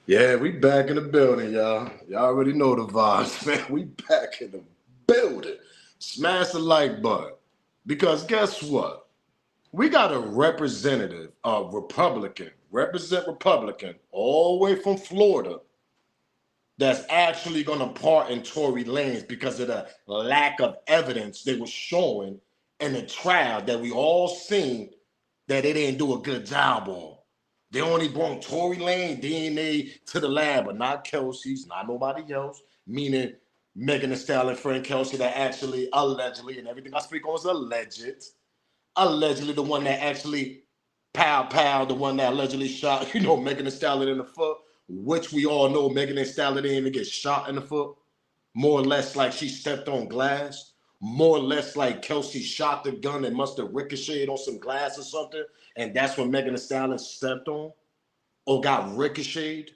Yeah, we back in the building, y'all. Y'all already know the vibes, man. We back in the building. Smash the like button. Because guess what? We got a representative, a Republican, represent Republican, all the way from Florida, that's actually going to pardon Tory Lanez because of the lack of evidence they were showing in the trial that we all seen that they didn't do a good job on. They only brought Tory Lanez DNA to the lab, but not Kelsey's, not nobody else. Meaning Megan Thee Stallion, friend Kelsey, that actually allegedly, and everything I speak on is allegedly the one that actually pow, the one that allegedly shot, Megan Thee Stallion in the foot, which we all know Megan Thee Stallion didn't even get shot in the foot. More or less like she stepped on glass. More or less like Kelsey shot the gun and must have ricocheted on some glass or something. And that's when Megan Thee Stallion stepped on or got ricocheted.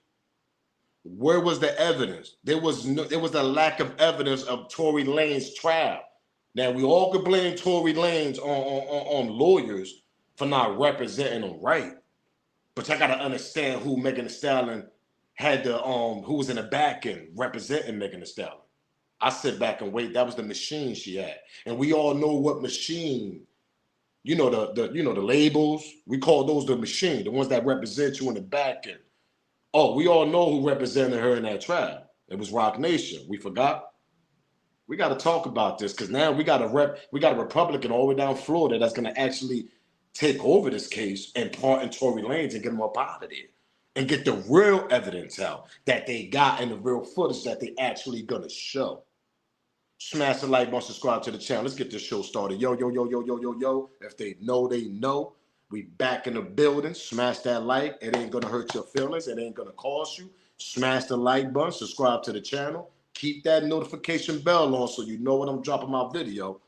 Where was the evidence? There was a lack of evidence of Tory Lanez trial. Now we all could blame Tory Lanez on lawyers for not representing them right. But y'all gotta understand who Megan Thee Stallion had who was in the back end representing Megan Thee Stallion. I sit back and wait. That was the machine she had. And we all know what machine, the labels, we call those the machine, the ones that represent you in the back end. Oh, we all know who represented her in that trial. It was Rock Nation. We forgot. We got to talk about this because now we got a Republican all the way down Florida that's going to actually take over this case and pardon Tory Lanez and get him up out of there and get the real evidence out that they got and the real footage that they actually going to show. Smash the like button, subscribe to the channel. Let's get this show started. Yo, yo, yo, yo, yo, yo, yo. If they know, they know. We back in the building. Smash that like. It ain't gonna hurt your feelings. It ain't gonna cost you. Smash the like button. Subscribe to the channel. Keep that notification bell on so you know when I'm dropping my video.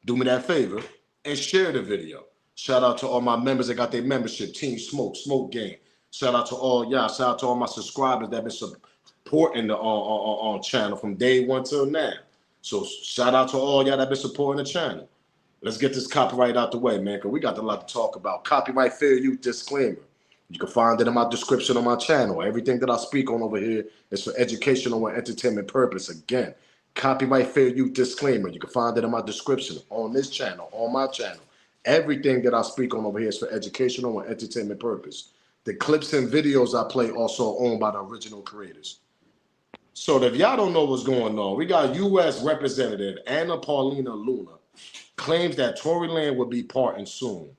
Do me that favor and share the video. Shout out to all my members that got their membership. Team Smoke Game. Shout out to all y'all. Shout out to all my subscribers that been supporting the on channel from day one till now. So shout out to all y'all that been supporting the channel. Let's get this copyright out the way, man, because we got a lot to talk about. Copyright fair use disclaimer. You can find it in my description on my channel. Everything that I speak on over here is for educational and entertainment purpose. Again, copyright fair use disclaimer. You can find it in my description on this channel, on my channel. Everything that I speak on over here is for educational and entertainment purpose. The clips and videos I play also owned by the original creators. So if y'all don't know what's going on, we got U.S. Representative Anna Paulina Luna claims that Tory Lanez will be pardoned soon.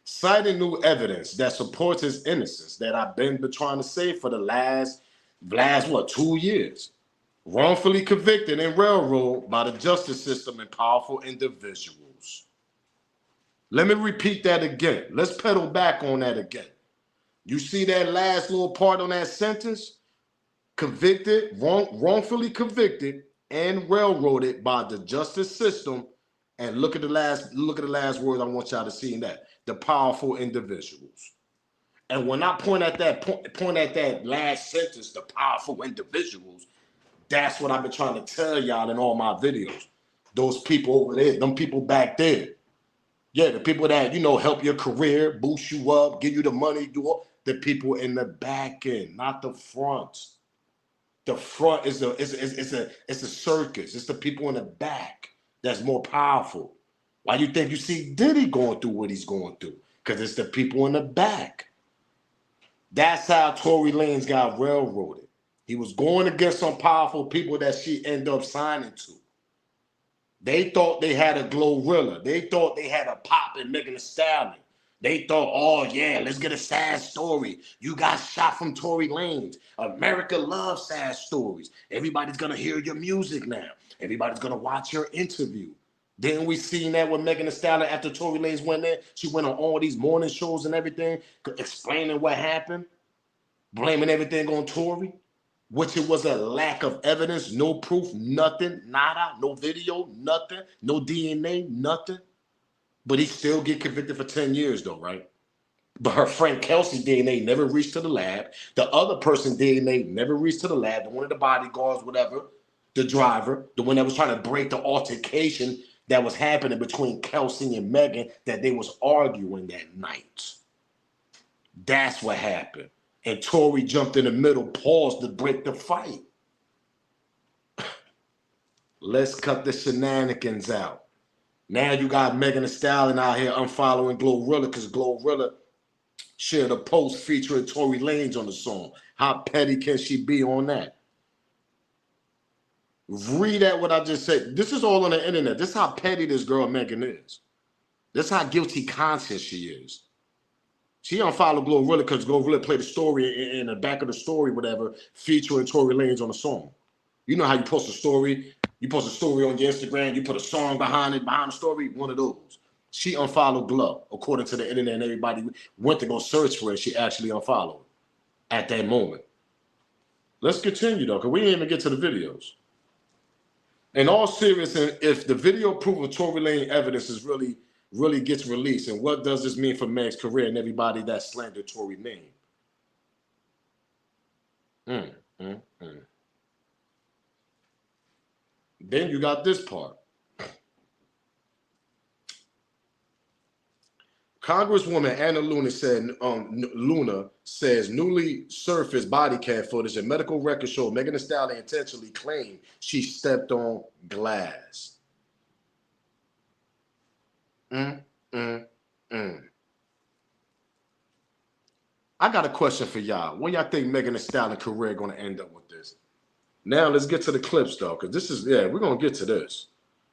Citing new evidence that supports his innocence that I've been trying to say for the last 2 years. Wrongfully convicted and railroaded by the justice system and powerful individuals. Let me repeat that again. Let's pedal back on that again. You see that last little part on that sentence? Wrongfully convicted and railroaded by the justice system. And look at the last word I want y'all to see in that. The powerful individuals. And when I point at that last sentence, the powerful individuals, that's what I've been trying to tell y'all in all my videos. Those people over there, them people back there. Yeah, the people that, help your career, boost you up, give you the money, do all the people in the back end, not the front. The front is it's a circus. It's the people in the back that's more powerful. Why do you think you see Diddy going through what he's going through? Because it's the people in the back. That's how Tory Lanez got railroaded. He was going against some powerful people that she ended up signing to. They thought they had a Glorilla. They thought they had a Pop and Megan Thee Stallion. They thought, oh yeah, let's get a sad story. You got shot from Tory Lanez. America loves sad stories. Everybody's gonna hear your music now. Everybody's gonna watch your interview. Then we seen that with Megan Thee Stallion after Tory Lanez went there. She went on all these morning shows and everything, explaining what happened, blaming everything on Tory, which it was a lack of evidence, no proof, nothing, nada, no video, nothing, no DNA, nothing. But he still get convicted for 10 years though, right? But her friend Kelsey's DNA never reached to the lab. The other person's DNA never reached to the lab. The one of the bodyguards, whatever, the driver, the one that was trying to break the altercation that was happening between Kelsey and Megan that they was arguing that night. That's what happened. and Tory jumped in the middle, paused to break the fight. Let's cut the shenanigans out. Now you got Megan Thee Stallion out here unfollowing Glorilla because Glorilla shared a post featuring Tory Lanez on the song. How petty can she be on that? Read at what I just said. This is all on the internet. This is how petty this girl Megan is. This is how guilty conscious she is. She unfollowed Glorilla because Glorilla played a story in the back of the story, whatever, featuring Tory Lanez on the song. You know how you post a story? You post a story on your Instagram, you put a song behind it, behind the story, one of those. She unfollowed Glow, according to the internet, and everybody went to go search for it. She actually unfollowed at that moment. Let's continue, though, because we didn't even get to the videos. In all seriousness, if the video proof of Tory Lanez evidence is really gets released, and what does this mean for Meg's career and everybody that slandered Tory name? Then you got this part. Congresswoman Anna Luna says newly surfaced body cam footage and medical records show Megan Thee Stallion intentionally claimed she stepped on glass. I got a question for y'all. Where y'all think Megan Thee Stallion career gonna end up with this? Now let's get to the clips though, because this is, we're gonna get to this.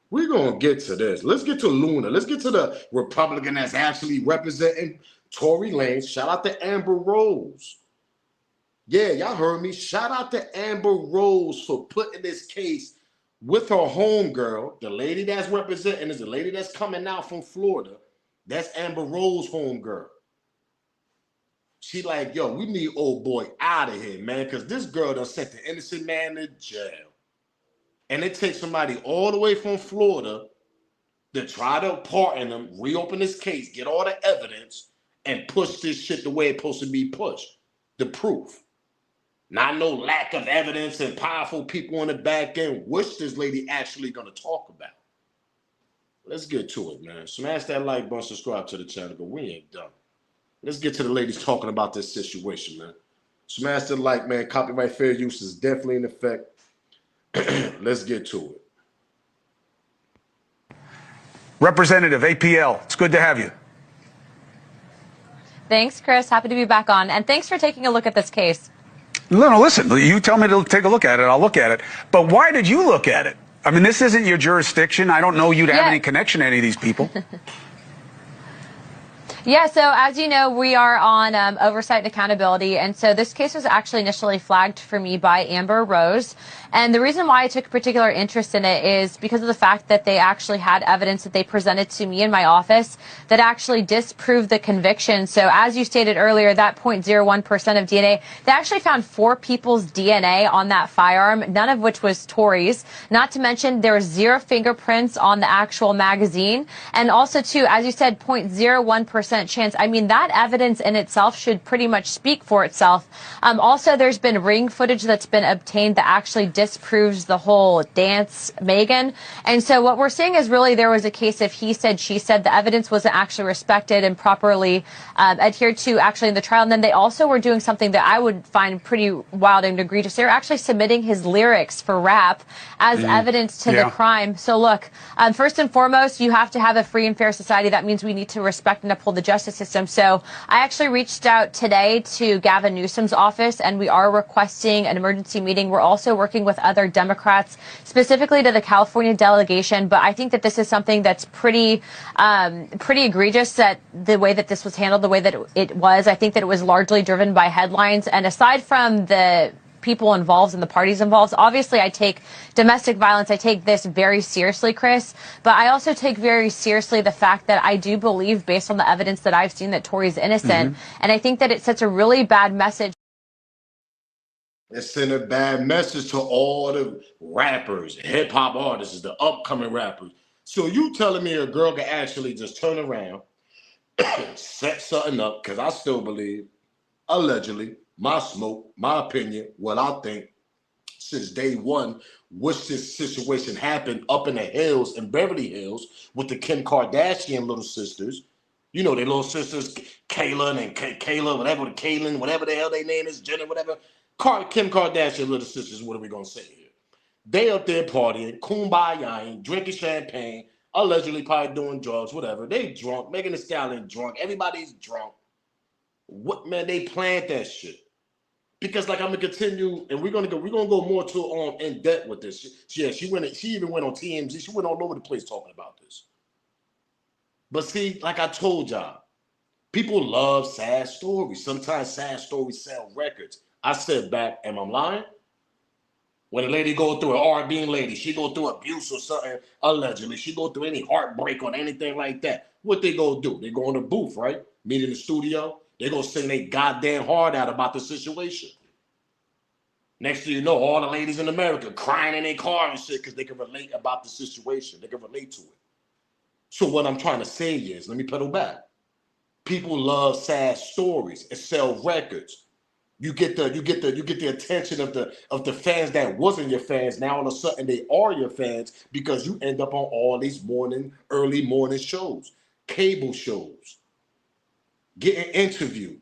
We're gonna get to this. Let's get to Luna. Let's get to the Republican that's actually representing Tory Lanez. Shout out to Amber Rose. Yeah, y'all heard me. Shout out to Amber Rose for putting this case with her homegirl. The lady that's representing is the lady that's coming out from Florida. That's Amber Rose homegirl. She like, yo, we need old boy out of here, man, because this girl done sent the innocent man to jail. And it takes somebody all the way from Florida to try to pardon him, reopen this case, get all the evidence, and push this shit the way it's supposed to be pushed. The proof. Not no lack of evidence and powerful people on the back end, which this lady actually gonna talk about. Let's get to it, man. Smash that like button, subscribe to the channel, but we ain't done. Let's get to the ladies talking about this situation, man. Smash the like, man. Copyright fair use is definitely in effect. Let's get to it. Representative APL, it's good to have you. Thanks, Chris. Happy to be back on. And thanks for taking a look at this case. No, listen, you tell me to take a look at it, I'll look at it. But why did you look at it? I mean, this isn't your jurisdiction. I don't know you to have any connection to any of these people. Yeah, so as you know, we are on oversight and accountability. And so this case was actually initially flagged for me by Amber Rose. And the reason why I took a particular interest in it is because of the fact that they actually had evidence that they presented to me in my office that actually disproved the conviction. So as you stated earlier, that 0.01% of DNA, they actually found 4 people's DNA on that firearm, none of which was Tory's. Not to mention there was 0 fingerprints on the actual magazine. And also, too, as you said, 0.01% chance. I mean, that evidence in itself should pretty much speak for itself. Also, there's been ring footage that's been obtained that actually disproves the whole dance, Megan. And so what we're seeing is really there was a case of he said, she said. The evidence wasn't actually respected and properly adhered to actually in the trial. And then they also were doing something that I would find pretty wild and egregious. They were actually submitting his lyrics for rap as evidence to the crime. So look, first and foremost, you have to have a free and fair society. That means we need to respect and uphold the justice system. So I actually reached out today to Gavin Newsom's office, and we are requesting an emergency meeting. We're also working with other Democrats, specifically to the California delegation. But I think that this is something that's pretty egregious, that the way that this was handled, the way that it was. I think that it was largely driven by headlines. And aside from the people involved and the parties involved, obviously I take domestic violence, I take this very seriously, Chris, but I also take very seriously the fact that I do believe, based on the evidence that I've seen, that Tory's innocent. And I think that it sets a really bad message. It sent a bad message to all the rappers, hip-hop artists, the upcoming rappers. So you telling me a girl can actually just turn around, set something up, because I still believe, allegedly, my smoke, my opinion, what I think, since day one, which this situation happened up in the hills, in Beverly Hills, with the Kim Kardashian little sisters, You know, their little sisters, Kayla and Kayla, whatever, Kaylin, whatever the hell their name is, Jenner, whatever. Kim Kardashian little sisters, what are we going to say here? They up there partying, kumbaya, drinking champagne, allegedly probably doing drugs, whatever. They drunk, Megan Thee Stallion drunk. Everybody's drunk. What, man, they planned that shit. Because like I'm gonna continue, and we're gonna go more to in depth with this. She even went on TMZ. She went all over the place talking about this. But see, like I told y'all, people love sad stories. Sometimes sad stories sell records. I said back, am I lying? When a lady go through an R&B lady, she go through abuse or something, allegedly. She go through any heartbreak or anything like that. What they go do? They go in the booth, right? Meet in the studio. They go sing their goddamn heart out about the situation. Next thing you know, all the ladies in America crying in their car and shit because they can relate about the situation. They can relate to it. So what I'm trying to say is, let me pedal back. People love sad stories and sell records. You get the attention of the fans that wasn't your fans. Now all of a sudden they are your fans because you end up on all these early morning shows, cable shows, getting interviewed.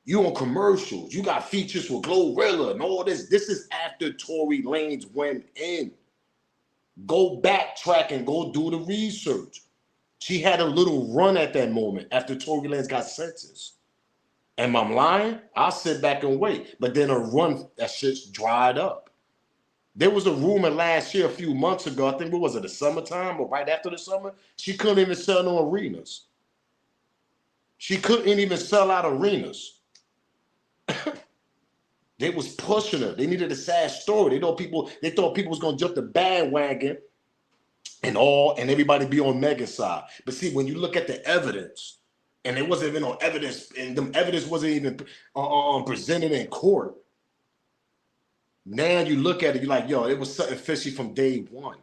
You on commercials. You got features with Glorilla and all this. This is after Tory Lanez went in. Go backtrack and go do the research. She had a little run at that moment after Tory Lanez got sentenced. Am I lying? I'll sit back and wait. But then a run, that shit's dried up. There was a rumor last year, a few months ago, I think, what was it, the summertime or right after the summer? She couldn't even sell no arenas. She couldn't even sell out arenas. They was pushing her. They needed a sad story. They thought people was gonna jump the bandwagon and everybody be on Megan's side. But see, when you look at the evidence, and it wasn't even on evidence, and the evidence wasn't even presented in court. Now you look at it, you're like, yo, it was something fishy from day one.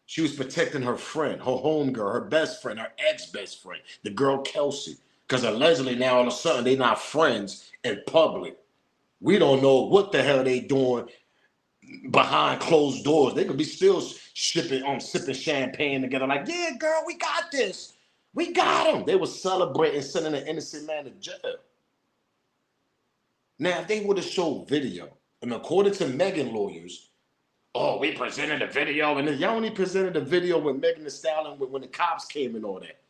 She was protecting her friend, her homegirl, her best friend, her ex-best friend, the girl Kelsey. Because allegedly now all of a sudden they're not friends in public. We don't know what the hell they doing behind closed doors. They could be still sipping champagne together like, yeah, girl, we got this. We got him. They were celebrating sending an innocent man to jail. Now, if they would have showed video, and according to Megan lawyers, oh, we presented a video, and y'all only presented a video with Megan Thee Stallion when the cops came and all that.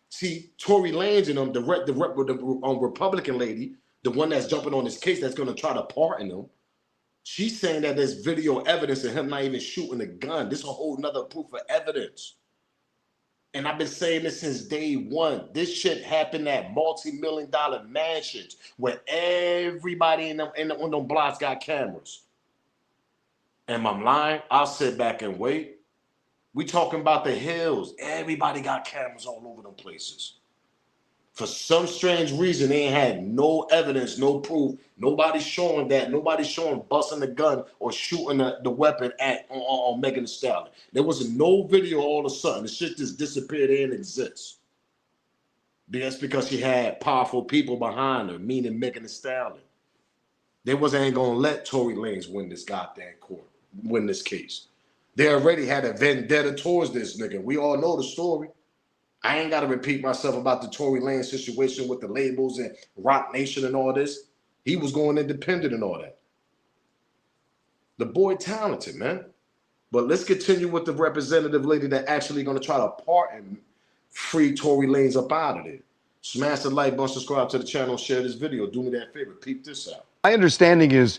See, Tory Lanez and them, the Republican lady, the one that's jumping on this case that's going to try to pardon him, she's saying that there's video evidence of him not even shooting a gun. This is a whole nother proof of evidence. And I've been saying this since day one. This shit happened at multi-million-dollar mansions where everybody on them blocks got cameras. Am I lying? I'll sit back and wait. We talking about the hills. Everybody got cameras all over them places. For some strange reason, they ain't had no evidence, no proof. Nobody's showing that. Nobody's showing busting the gun or shooting the weapon on Megan Thee Stallion. There was no video all of a sudden. The shit just disappeared. It didn't exist. That's because she had powerful people behind her, meaning Megan Thee Stallion. They ain't gonna let Tory Lanez win this goddamn win this case. They already had a vendetta towards this nigga. We all know the story. I ain't got to repeat myself about the Tory Lanez situation with the labels and Rock Nation and all this. He was going independent and all that. The boy talented, man. But let's continue with the representative lady that actually going to try to pardon free Tory Lanez up out of there. Smash the like button, subscribe to the channel, share this video. Do me that favor. Peep this out. My understanding is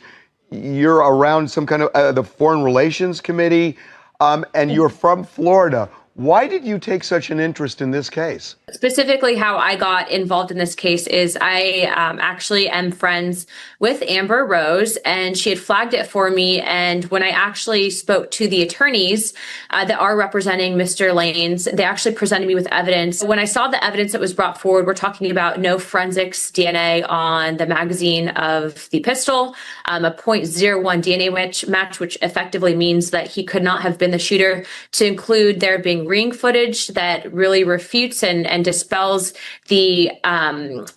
you're around some kind of the Foreign Relations Committee, and you're from Florida. Why did you take such an interest in this case? Specifically, how I got involved in this case is I actually am friends with Amber Rose, and she had flagged it for me. And when I actually spoke to the attorneys that are representing Mr. Lanez, they actually presented me with evidence. When I saw the evidence that was brought forward, we're talking about no forensics DNA on the magazine of the pistol, a .01 DNA match, which effectively means that he could not have been the shooter, to include there being using ring footage that really refutes and dispels the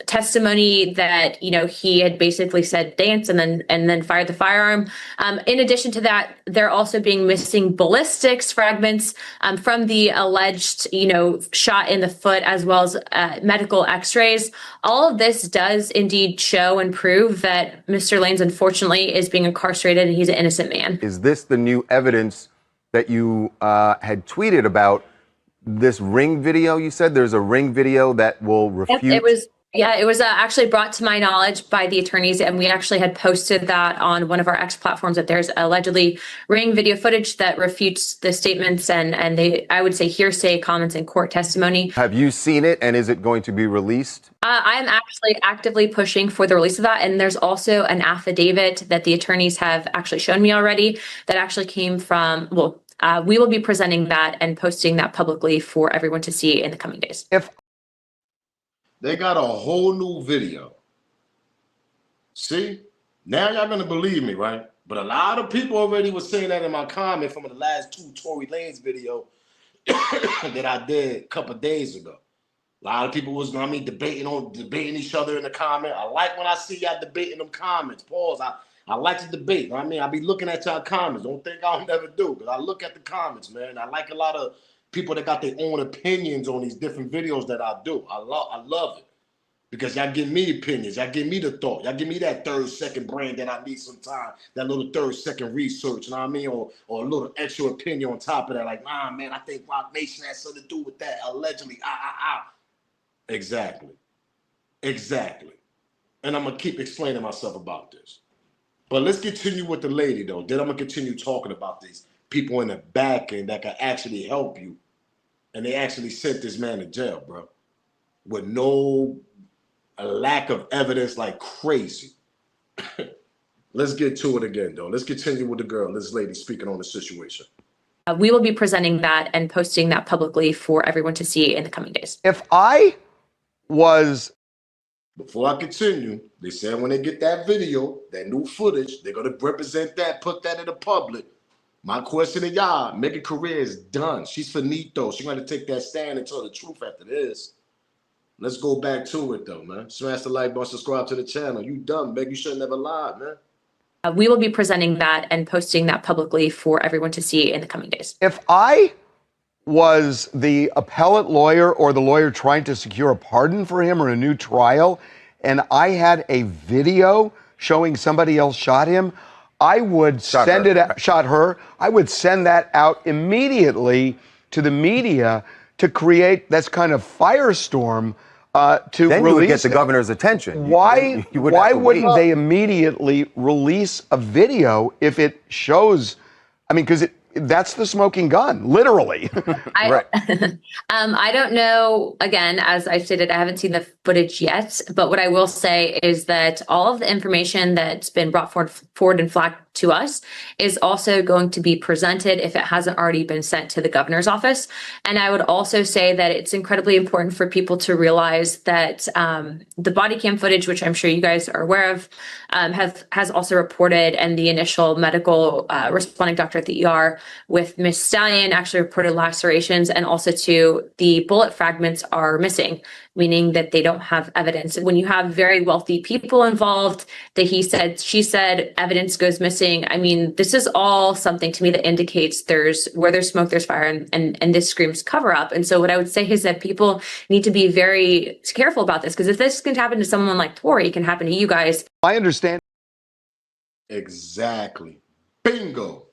testimony that, you know, he had basically said dance and then fired the firearm. In addition to that, they're also being missing ballistics fragments from the alleged, you know, shot in the foot, as well as medical x-rays. All of this does indeed show and prove that Mr. Lanez, unfortunately, is being incarcerated and he's an innocent man. Is this the new evidence that you had tweeted about? This ring video, you said there's a ring video that will refute? Yep, it was actually brought to my knowledge by the attorneys, and we actually had posted that on one of our X platforms, that there's allegedly ring video footage that refutes the statements and they, I would say, hearsay comments in court testimony. Have you seen it, and is it going to be released? I'm actually actively pushing for the release of that, and there's also an affidavit that the attorneys have actually shown me already that actually came from, well, we will be presenting that and posting that publicly for everyone to see in the coming days. If They got a whole new video. See? Now y'all gonna believe me, right? But a lot of people already was saying that in my comment from the last 2 Tory Lanez video that I did a couple of days ago. A lot of people was, I mean, debating each other in the comment. I like when I see y'all debating them comments. Pause. I like to debate. I mean, I be looking at y'all comments. Don't think I'll never do, because I look at the comments, man. I like a lot of people that got their own opinions on these different videos that I do. I love it, because y'all give me opinions. Y'all give me the thought. Y'all give me that 3rd-second brain that I need sometimes, that little 3rd-second research, you know what I mean? Or a little extra opinion on top of that. Like, nah, man, I think Rock Nation has something to do with that, allegedly. Exactly. And I'm going to keep explaining myself about this. But let's continue with the lady, though. Then I'm going to continue talking about these people in the back end that can actually help you. And they actually sent this man to jail, bro, with a lack of evidence, like crazy. Let's get to it again, though. Let's continue with the girl, this lady speaking on the situation. We will be presenting that and posting that publicly for everyone to see in the coming days. if I was Before I continue, they said when they get that video, that new footage, they're going to represent that, put that in the public. My question to y'all, Megan's career is done. She's finito. She's going to take that stand and tell the truth after this. Let's go back to it, though, man. Smash the like button, subscribe to the channel. You dumb, Meg. You should have never lied, man. We will be presenting that and posting that publicly for everyone to see in the coming days. if I was the appellate lawyer or the lawyer trying to secure a pardon for him or a new trial, and I had a video showing somebody else shot him, I would shot her. I would send that out immediately to the media to create this kind of firestorm to then release you would get the it. governor's attention. Why wouldn't wouldn't they immediately release a video if it shows? I mean, because that's the smoking gun, literally. Right. I don't know. Again, as I stated, I haven't seen the footage yet. But what I will say is that all of the information that's been brought forward and flagged to us is also going to be presented if it hasn't already been sent to the governor's office. And I would also say that it's incredibly important for people to realize that the body cam footage, which I'm sure you guys are aware of, has also reported, and the initial medical responding doctor at the ER with Miss Stallion actually reported lacerations, and also too, the bullet fragments are missing, meaning that they don't have evidence. When you have very wealthy people involved, that he said, she said, evidence goes missing. I mean, this is all something to me that indicates where there's smoke, there's fire, and this screams cover up. And so what I would say is that people need to be very careful about this, because if this can happen to someone like Tory, it can happen to you guys. I understand. Exactly. Bingo.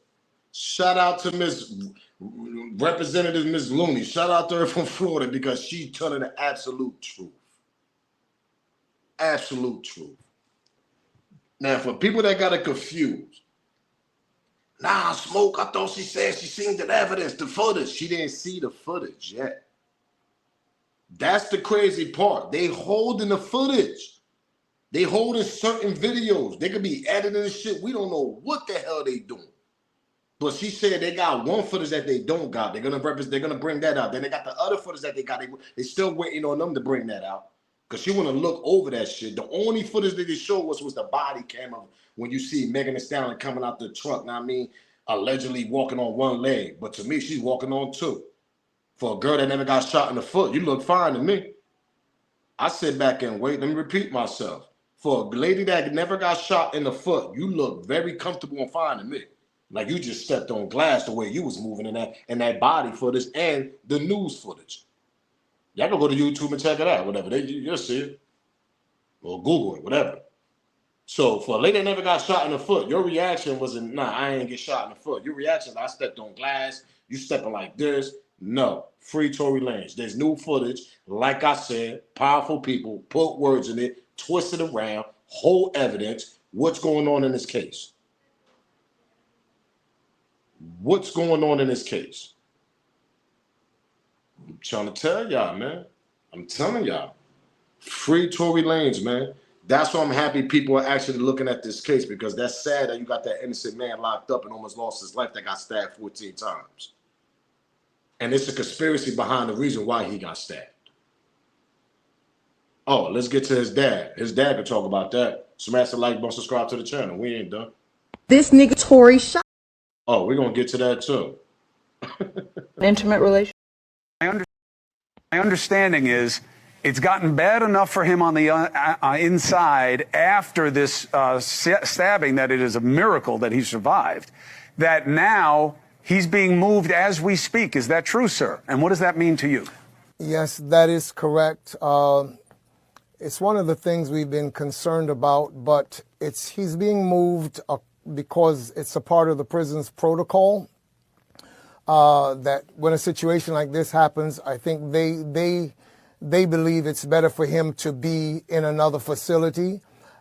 Shout out to Representative Miss Looney. Shout out to her from Florida, because she's telling the absolute truth. Absolute truth. Now, for people that got it confused, nah, Smoke, I thought she said she seen the evidence, the footage. She didn't see the footage yet. That's the crazy part. They holding the footage. They holding certain videos. They could be editing the shit. We don't know what the hell they doing. But she said they got one footage that they don't got. They're gonna bring that out. Then they got the other footage that they got. They still waiting on them to bring that out, because she want to look over that shit. The only footage that they showed was the body camera when you see Megan Thee Stallion coming out the truck. Now, I mean, allegedly walking on one leg, but to me, she's walking on two. For a girl that never got shot in the foot, you look fine to me. I sit back and wait. Let me repeat myself. For a lady that never got shot in the foot, you look very comfortable and fine to me. Like you just stepped on glass the way you was moving in that body footage and the news footage. Y'all can go to YouTube and check it out, whatever. You'll see it. Or Google it, whatever. So for a lady that never got shot in the foot, your reaction wasn't, nah, I ain't get shot in the foot. Your reaction, I stepped on glass, you stepping like this. No, free Tory Lanez. There's new footage. Like I said, powerful people put words in it, twist it around, whole evidence. What's going on in this case? What's going on in this case? I'm trying to tell y'all, man. I'm telling y'all. Free Tory Lanez, man. That's why I'm happy people are actually looking at this case, because that's sad that you got that innocent man locked up and almost lost his life that got stabbed 14 times. And it's a conspiracy behind the reason why he got stabbed. Oh, let's get to his dad. His dad can talk about that. Smash the like button, subscribe to the channel. We ain't done. This nigga Tory shot. Oh, we're going to get to that too. Intimate relationship. My understanding is it's gotten bad enough for him on the inside after this stabbing that it is a miracle that he survived, that now he's being moved as we speak. Is that true, sir? And what does that mean to you? Yes, that is correct. It's one of the things we've been concerned about, but he's being moved because it's a part of the prison's protocol. That when a situation like this happens, I think they believe it's better for him to be in another facility.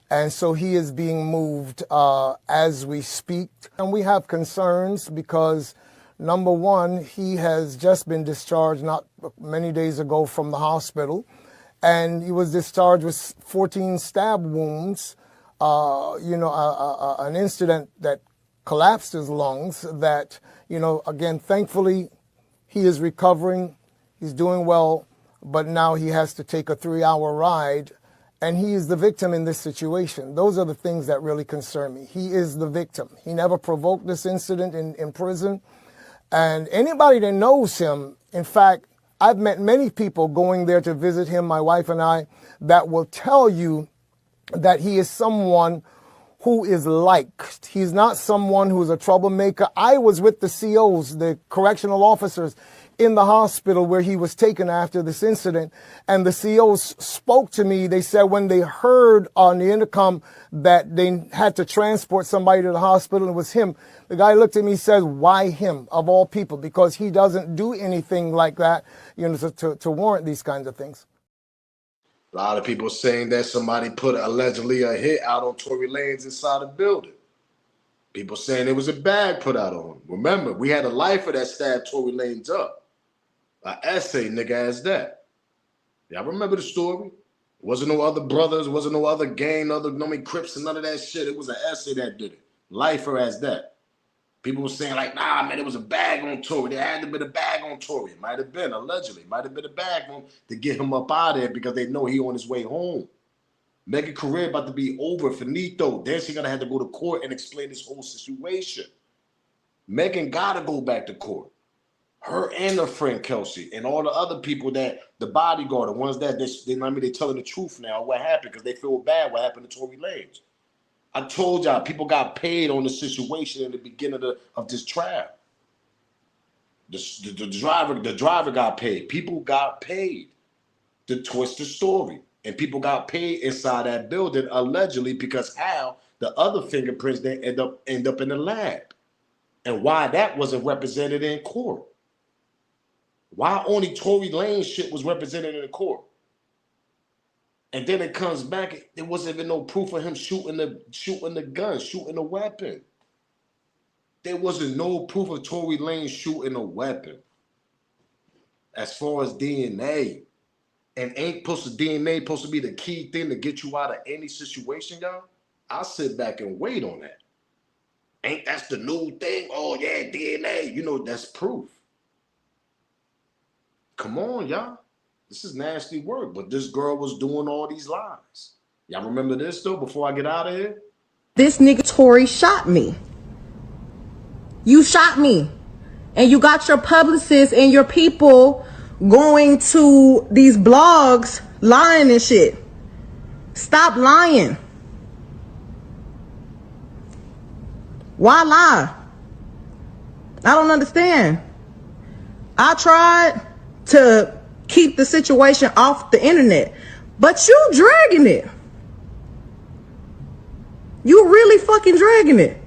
And so he is being moved as we speak. And we have concerns because, number one, he has just been discharged not many days ago from the hospital. And he was discharged with 14 stab wounds, an incident that collapsed his lungs that, again, thankfully, he is recovering. He's doing well, but now he has to take a 3-hour ride, and he is the victim in this situation. Those are the things that really concern me. He is the victim. He never provoked this incident in prison, and anybody that knows him, in fact, I've met many people going there to visit him, my wife and I, that will tell you that he is someone who is liked. He's not someone who's a troublemaker. I was with the COs, the correctional officers, in the hospital where he was taken after this incident, and the COs spoke to me. They said when they heard on the intercom that they had to transport somebody to the hospital, and it was him. The guy looked at me and said, why him, of all people? Because he doesn't do anything like that, to warrant these kinds of things. A lot of people saying that somebody put allegedly a hit out on Tory Lanez inside the building. People saying it was a bag put out on him. Remember, we had a lifer that stabbed Tory Lanez up. An essay, nigga, as that. Y'all remember the story? Wasn't no other brothers, wasn't no other gang, no many Crips and none of that shit. It was an essay that did it. Lifer as that. People were saying like, nah, man, it was a bag on Tory. There had to be a bag on Tory. It might have been, allegedly. It might have been a bag on him to get him up out of there because they know he on his way home. Megan's career about to be over, finito. Then she gonna have to go to court and explain this whole situation. Megan gotta go back to court. Her and her friend Kelsey and all the other people that the bodyguard, the ones that they're telling the truth now what happened because they feel bad what happened to Tory Lanez. I told y'all people got paid on the situation in the beginning of this trial. The driver got paid. People got paid to twist the story. And people got paid inside that building allegedly because how the other fingerprints then end up in the lab. And why that wasn't represented in court. Why only Tory Lanez shit was represented in the court. And then it comes back, there wasn't even no proof of him shooting the gun, shooting the weapon. There wasn't no proof of Tory Lanez shooting a weapon. As far as DNA. And DNA supposed to be the key thing to get you out of any situation, y'all? I'll sit back and wait on that. Ain't that's the new thing? Oh, yeah, DNA. That's proof. Come on, y'all. This is nasty work. But this girl was doing all these lies. Y'all remember this, though, before I get out of here? This nigga Tory shot me. You shot me. And you got your publicists and your people going to these blogs lying and shit. Stop lying. Why lie? I don't understand. I tried to keep the situation off the internet, but you dragging it. You really fucking dragging it.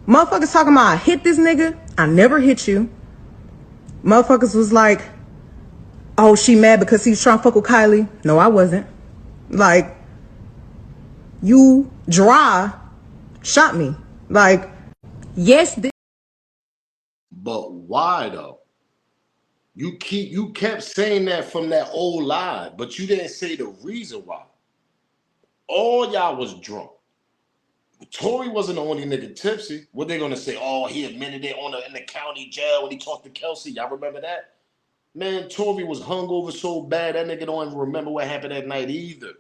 Motherfuckers talking about I hit this nigga. I never hit you. Motherfuckers was like, oh, she mad because he was trying to fuck with Kylie. No, I wasn't. Like, you dry shot me. Like, yes. But why though? You kept saying that from that old lie, but you didn't say the reason why. All y'all was drunk. Tory wasn't the only nigga tipsy. What they gonna say? Oh, he admitted it in the county jail when he talked to Kelsey. Y'all remember that? Man, Tory was hungover so bad that nigga don't even remember what happened that night either.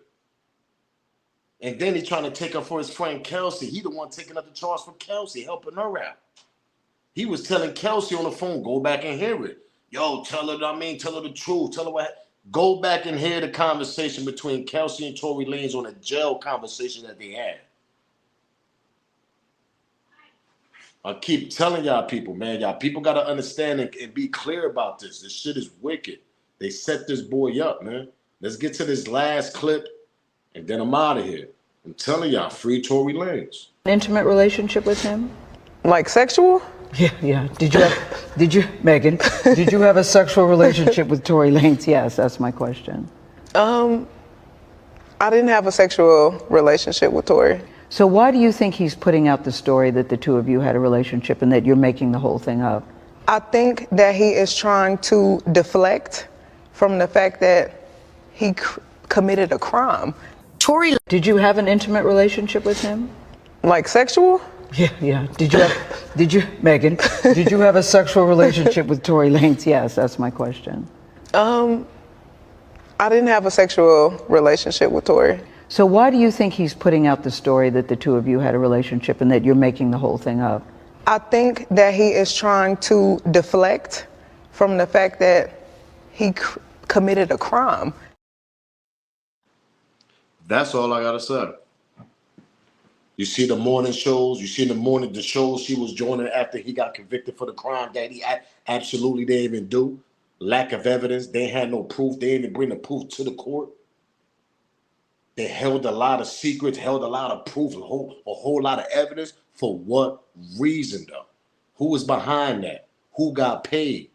And then he trying to take up for his friend Kelsey. He the one taking up the charge for Kelsey, helping her out. He was telling Kelsey on the phone, go back and hear it. Yo, tell her the truth. Tell her what. Go back and hear the conversation between Kelsey and Tory Lanez on a jail conversation that they had. I keep telling y'all people, man, y'all people got to understand and be clear about this. This shit is wicked. They set this boy up, man. Let's get to this last clip, and then I'm out of here. I'm telling y'all, free Tory Lanez. Intimate relationship with him? Like sexual? Yeah. Did you, Megan, did you have a sexual relationship with Tory Lanez? Yes, that's my question. I didn't have a sexual relationship with Tory. So why do you think he's putting out the story that the two of you had a relationship and that you're making the whole thing up? I think that he is trying to deflect from the fact that he committed a crime. Tory, did you have an intimate relationship with him? Like sexual? Yeah. Did you, Megan, did you have a sexual relationship with Tory Lanez? Yes, that's my question. I didn't have a sexual relationship with Tory. So why do you think he's putting out the story that the two of you had a relationship and that you're making the whole thing up? I think that he is trying to deflect from the fact that he committed a crime. That's all I gotta say. You see the morning shows, the shows she was joining after he got convicted for the crime that he absolutely didn't even do. Lack of evidence. They had no proof. They didn't even bring the proof to the court. They held a lot of secrets, held a lot of proof, a whole lot of evidence. For what reason though? Who was behind that? Who got paid?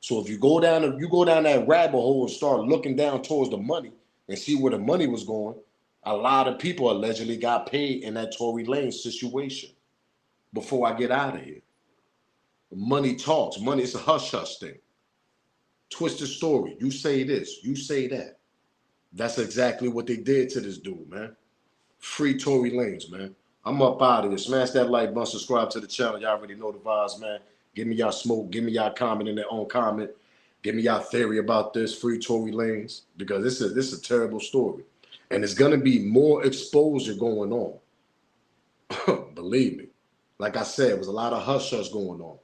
So if you go down that rabbit hole and start looking down towards the money and see where the money was going, a lot of people allegedly got paid in that Tory Lanez situation. Before I get out of here, money talks. Money is a hush-hush thing. Twist the story. You say this, you say that. That's exactly what they did to this dude, man. Free Tory Lanez, man. I'm up out of here. Smash that like button, subscribe to the channel. Y'all already know the vibes, man. Give me y'all smoke. Give me y'all comment in their own comment. Give me y'all theory about this. Free Tory Lanez. Because this is a terrible story. And there's going to be more exposure going on. Believe me. Like I said, there was a lot of hush-hush going on.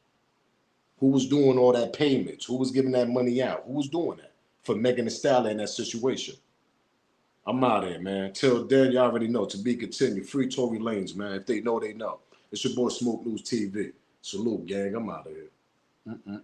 Who was doing all that payments? Who was giving that money out? Who was doing that for Megan Thee Stallion in that situation? I'm out of here, man. Till then, y'all already know. To be continued. Free Tory Lanez, man. If they know, they know. It's your boy Smoke News TV. Salute, gang. I'm out of here.